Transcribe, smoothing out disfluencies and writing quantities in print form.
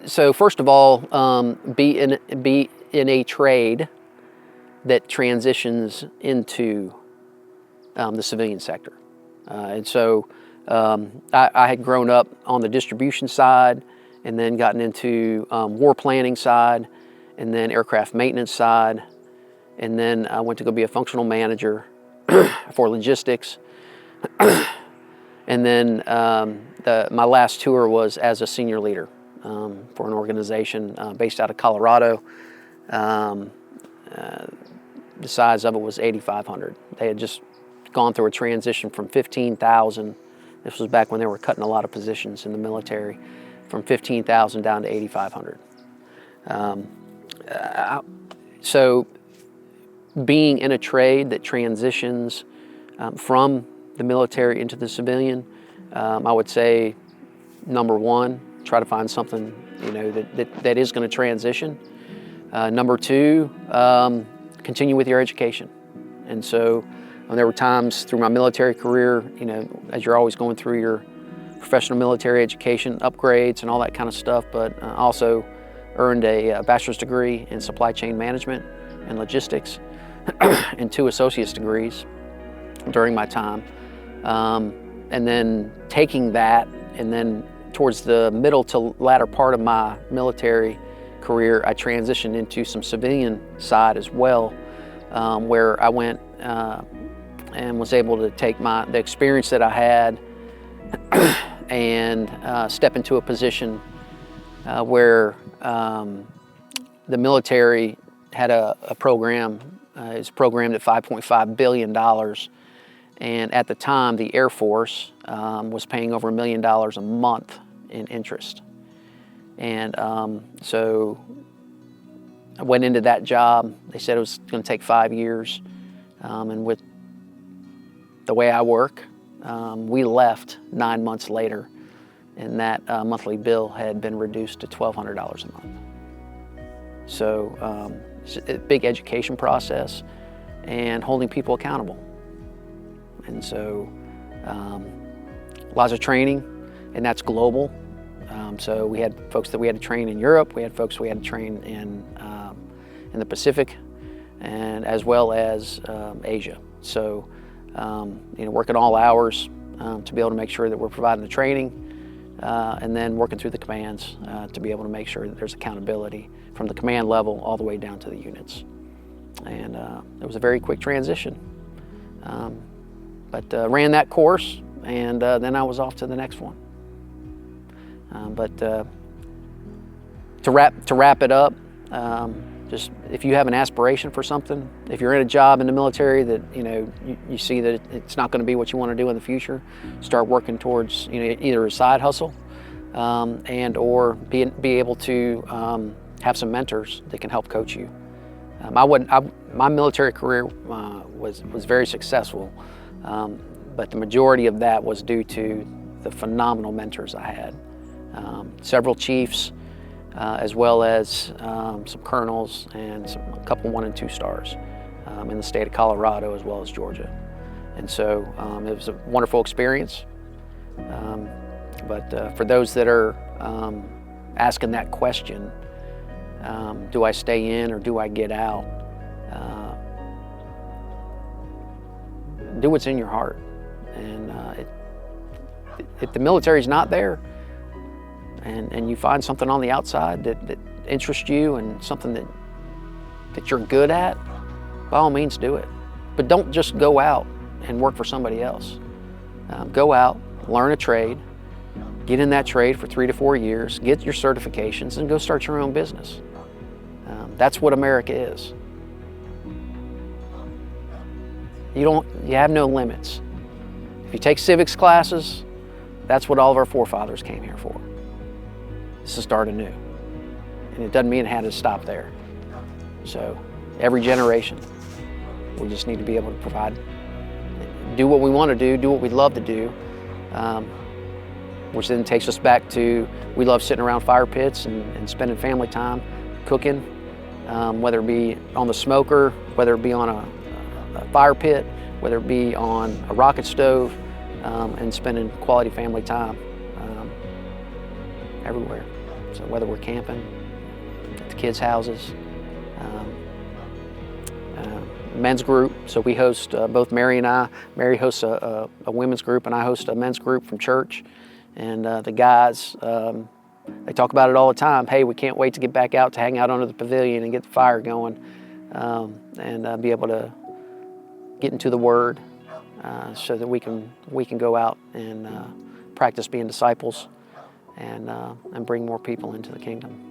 So first of all, be in a trade that transitions into the civilian sector. And so I had grown up on the distribution side, and then gotten into war planning side, and then aircraft maintenance side, and then I went to go be a functional manager for logistics. And then my last tour was as a senior leader for an organization based out of Colorado. The size of it was 8,500. They had just gone through a transition from 15,000. This was back when they were cutting a lot of positions in the military, from 15,000 down to 8,500. So being in a trade that transitions from the military into the civilian, I would say, number one, try to find something that is going to transition. Number two, continue with your education. And so there were times through my military career, as you're always going through your professional military education upgrades and all that kind of stuff, but also earned a bachelor's degree in supply chain management and logistics and 2 associate's degrees during my time. And then taking that, and then towards the middle to latter part of my military career, I transitioned into some civilian side as well, where I went and was able to take the experience that I had and step into a position where the military had a program. It's programmed at $5.5 billion. And at the time, the Air Force was paying over $1 million a month in interest. And so I went into that job. They said it was going to take 5 years. And with the way I work, we left 9 months later, and that monthly bill had been reduced to $1,200 a month. So it's a big education process and holding people accountable. And so lots of training, and that's global. So we had folks that we had to train in Europe, we had folks we had to train in the Pacific, and as well as Asia. So working all hours to be able to make sure that we're providing the training, and then working through the commands to be able to make sure that there's accountability from the command level all the way down to the units. And it was a very quick transition. But ran that course, and then I was off to the next one. But to wrap it up, just if you have an aspiration for something, if you're in a job in the military that you see that it's not going to be what you want to do in the future, start working towards either a side hustle and or be able to have some mentors that can help coach you. My military career was very successful. But the majority of that was due to the phenomenal mentors I had. Several chiefs, as well as some colonels and a couple 1 and 2 stars in the state of Colorado as well as Georgia. And so it was a wonderful experience. But for those that are asking that question, do I stay in or do I get out? Do what's in your heart. And if the military's not there, and you find something on the outside that interests you and something that you're good at, by all means do it. But don't just go out and work for somebody else. Go out, learn a trade, get in that trade for 3 to 4 years, get your certifications, and go start your own business. That's what America is. You have no limits. If you take civics classes, that's what all of our forefathers came here for. It's to start anew. And it doesn't mean it had to stop there. So every generation, we just need to be able to provide, do what we want to do what we love to do, which then takes us back to, we love sitting around fire pits and spending family time cooking, whether it be on the smoker, whether it be on a fire pit, whether it be on a rocket stove, and spending quality family time everywhere. So whether we're camping at the kids' houses, men's group. So we host, both Mary and I, Mary hosts a women's group and I host a men's group from church. And the guys, they talk about it all the time. Hey, we can't wait to get back out to hang out under the pavilion and get the fire going, and be able to get into the Word, so that we can go out and practice being disciples and bring more people into the kingdom.